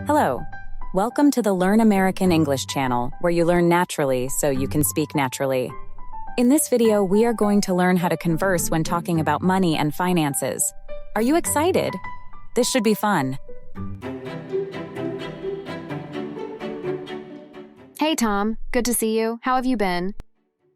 Hello. Welcome to the Learn American English channel, where you learn naturally so you can speak naturally. In this video, we are going to learn how to converse when talking about money and finances. Are you excited? This should be fun. Hey, Tom. Good to see you. How have you been?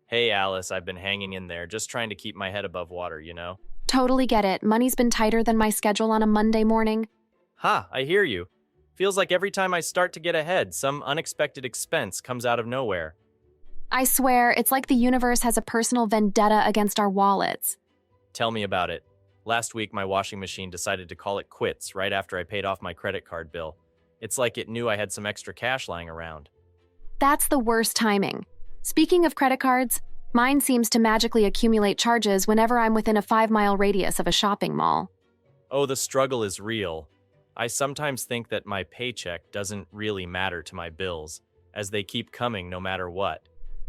Hey, Alice, I've been hanging in there, just trying to keep my head above water, you know? Totally get it. Money's been tighter than my schedule on a Monday morning. Ha, I hear you. Feels like every time I start to get ahead, some unexpected expense comes out of nowhere. I swear, it's like the universe has a personal vendetta against our wallets. Tell me about it. Last week, my washing machine decided to call it quits right after I paid off my credit card bill. It's like it knew I had some extra cash lying around. That's the worst timing. Speaking of credit cards, mine seems to magically accumulate charges whenever I'm within a 5-mile radius of a shopping mall. Oh, the struggle is real. I sometimes think that my paycheck doesn't really matter to my bills, as they keep coming no matter what.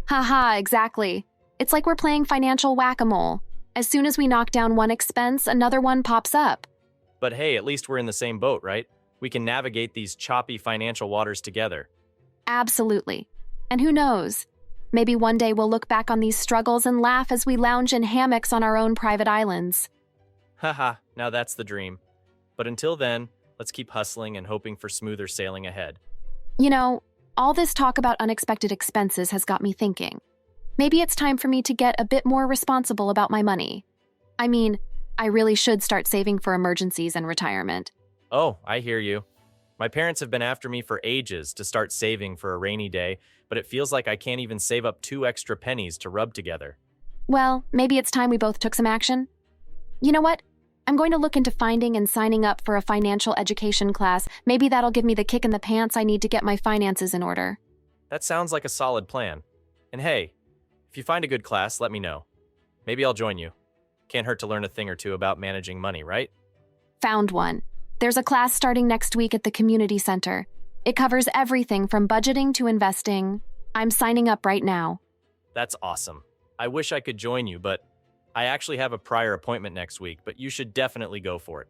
Haha, exactly. It's like we're playing financial whack-a-mole. As soon as we knock down one expense, another one pops up. But hey, at least we're in the same boat, right? We can navigate these choppy financial waters together. Absolutely. And who knows? Maybe one day we'll look back on these struggles and laugh as we lounge in hammocks on our own private islands. Haha, now that's the dream. But until then, let's keep hustling and hoping for smoother sailing ahead. You know, all this talk about unexpected expenses has got me thinking. Maybe it's time for me to get a bit more responsible about my money. I mean, I really should start saving for emergencies and retirement. Oh, I hear you. My parents have been after me for ages to start saving for a rainy day, but it feels like I can't even save up 2 extra pennies to rub together. Well, maybe it's time we both took some action. You know what? I'm going to look into finding and signing up for a financial education class. Maybe that'll give me the kick in the pants I need to get my finances in order. That sounds like a solid plan. And hey, if you find a good class, let me know. Maybe I'll join you. Can't hurt to learn a thing or two about managing money, right? Found one. There's a class starting next week at the community center. It covers everything from budgeting to investing. I'm signing up right now. That's awesome. I wish I could join you, but I actually have a prior appointment next week, but you should definitely go for it.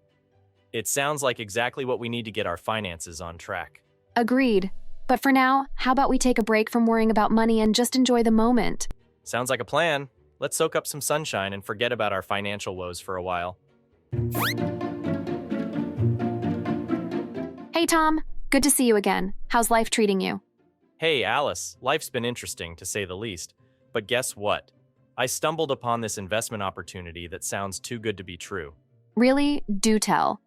It sounds like exactly what we need to get our finances on track. Agreed. But for now, how about we take a break from worrying about money and just enjoy the moment? Sounds like a plan. Let's soak up some sunshine and forget about our financial woes for a while. Hey, Tom. Good to see you again. How's life treating you? Hey, Alice. Life's been interesting, to say the least. But guess what? I stumbled upon this investment opportunity that sounds too good to be true. Really? Do tell.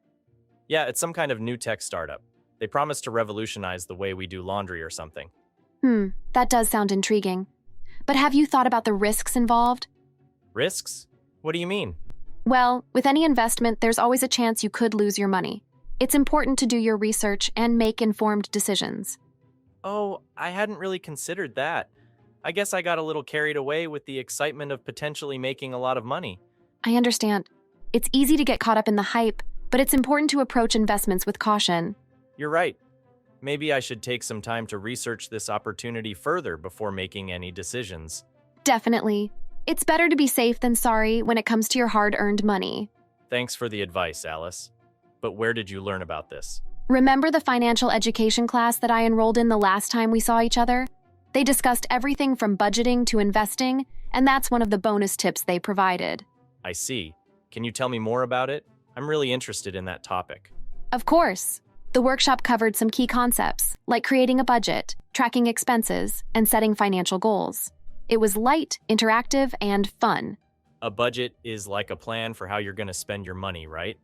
Yeah, it's some kind of new tech startup. They promise to revolutionize the way we do laundry or something. That does sound intriguing. But have you thought about the risks involved? Risks? What do you mean? Well, with any investment, there's always a chance you could lose your money. It's important to do your research and make informed decisions. Oh, I hadn't really considered that. I guess I got a little carried away with the excitement of potentially making a lot of money. I understand. It's easy to get caught up in the hype, but it's important to approach investments with caution. You're right. Maybe I should take some time to research this opportunity further before making any decisions. Definitely. It's better to be safe than sorry when it comes to your hard-earned money. Thanks for the advice, Alice. But where did you learn about this? Remember the financial education class that I enrolled in the last time we saw each other? They discussed everything from budgeting to investing, and that's one of the bonus tips they provided. I see. Can you tell me more about it? I'm really interested in that topic. Of course. The workshop covered some key concepts, like creating a budget, tracking expenses, and setting financial goals. It was light, interactive, and fun. A budget is like a plan for how you're going to spend your money, right?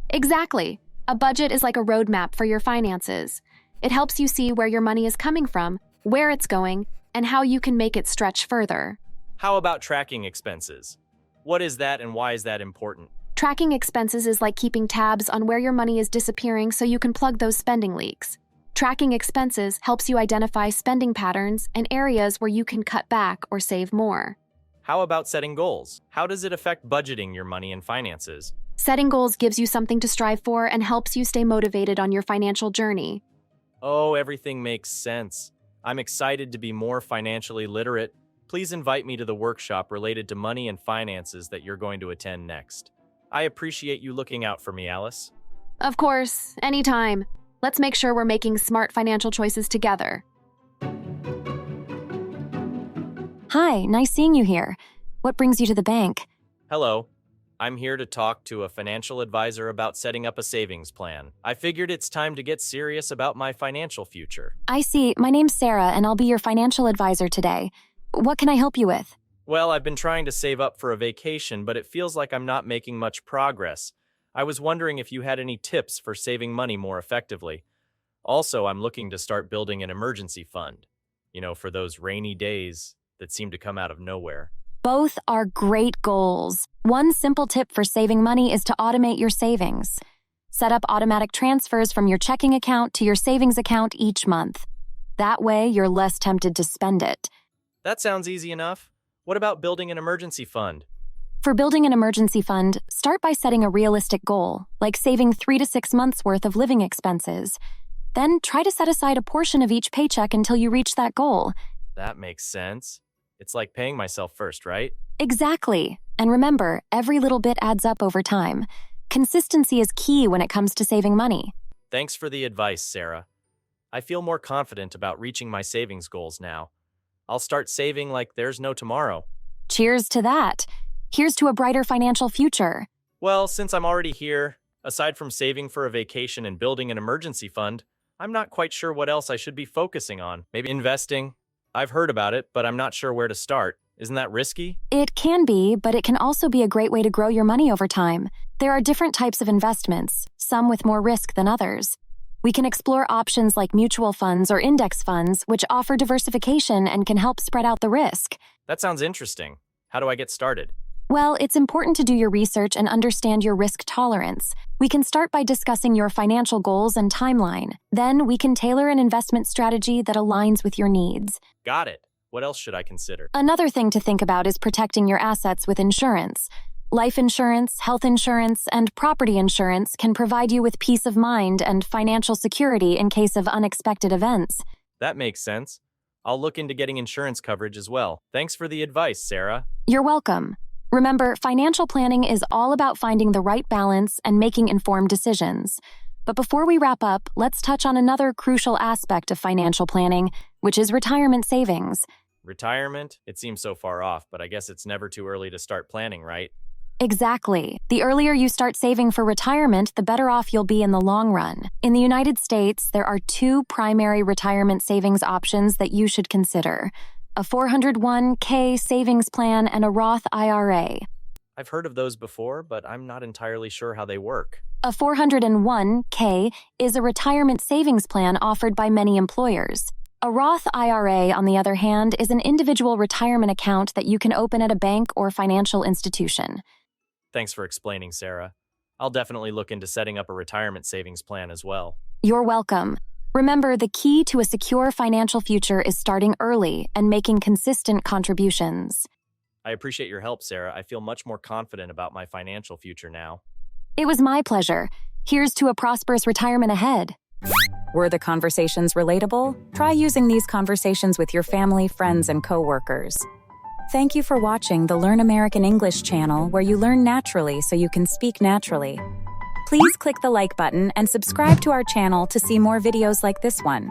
Exactly. A budget is like a roadmap for your finances. It helps you see where your money is coming from, where it's going, and how you can make it stretch further. How about tracking expenses? What is that and why is that important? Tracking expenses is like keeping tabs on where your money is disappearing so you can plug those spending leaks. Tracking expenses helps you identify spending patterns and areas where you can cut back or save more. How about setting goals? How does it affect budgeting your money and finances? Setting goals gives you something to strive for and helps you stay motivated on your financial journey. Oh, everything makes sense. I'm excited to be more financially literate. Please invite me to the workshop related to money and finances that you're going to attend next. I appreciate you looking out for me, Alice. Of course, anytime. Let's make sure we're making smart financial choices together. Hi, nice seeing you here. What brings you to the bank? Hello. I'm here to talk to a financial advisor about setting up a savings plan. I figured it's time to get serious about my financial future. I see. My name's Sarah, and I'll be your financial advisor today. What can I help you with? Well, I've been trying to save up for a vacation, but it feels like I'm not making much progress. I was wondering if you had any tips for saving money more effectively. Also, I'm looking to start building an emergency fund, for those rainy days that seem to come out of nowhere. Both are great goals. One simple tip for saving money is to automate your savings. Set up automatic transfers from your checking account to your savings account each month. That way, you're less tempted to spend it. That sounds easy enough. What about building an emergency fund? For building an emergency fund, start by setting a realistic goal, like saving 3 to 6 months' worth of living expenses. Then try to set aside a portion of each paycheck until you reach that goal. That makes sense. It's like paying myself first, right? Exactly. And remember, every little bit adds up over time. Consistency is key when it comes to saving money. Thanks for the advice, Sarah. I feel more confident about reaching my savings goals now. I'll start saving like there's no tomorrow. Cheers to that. Here's to a brighter financial future. Well, since I'm already here, aside from saving for a vacation and building an emergency fund, I'm not quite sure what else I should be focusing on. Maybe investing? I've heard about it, but I'm not sure where to start. Isn't that risky? It can be, but it can also be a great way to grow your money over time. There are different types of investments, some with more risk than others. We can explore options like mutual funds or index funds, which offer diversification and can help spread out the risk. That sounds interesting. How do I get started? Well, it's important to do your research and understand your risk tolerance. We can start by discussing your financial goals and timeline. Then we can tailor an investment strategy that aligns with your needs. Got it. What else should I consider? Another thing to think about is protecting your assets with insurance. Life insurance, health insurance, and property insurance can provide you with peace of mind and financial security in case of unexpected events. That makes sense. I'll look into getting insurance coverage as well. Thanks for the advice, Sarah. You're welcome. Remember, financial planning is all about finding the right balance and making informed decisions. But before we wrap up, let's touch on another crucial aspect of financial planning, which is retirement savings. Retirement? It seems so far off, but I guess it's never too early to start planning, right? Exactly. The earlier you start saving for retirement, the better off you'll be in the long run. In the United States, there are 2 primary retirement savings options that you should consider: a 401k savings plan and a Roth IRA. I've heard of those before, but I'm not entirely sure how they work. A 401k is a retirement savings plan offered by many employers. A Roth IRA, on the other hand, is an individual retirement account that you can open at a bank or financial institution. Thanks for explaining, Sarah. I'll definitely look into setting up a retirement savings plan as well. You're welcome. Remember, the key to a secure financial future is starting early and making consistent contributions. I appreciate your help, Sarah. I feel much more confident about my financial future now. It was my pleasure. Here's to a prosperous retirement ahead. Were the conversations relatable? Try using these conversations with your family, friends, and coworkers. Thank you for watching the Learn American English channel, where you learn naturally so you can speak naturally. Please click the like button and subscribe to our channel to see more videos like this one.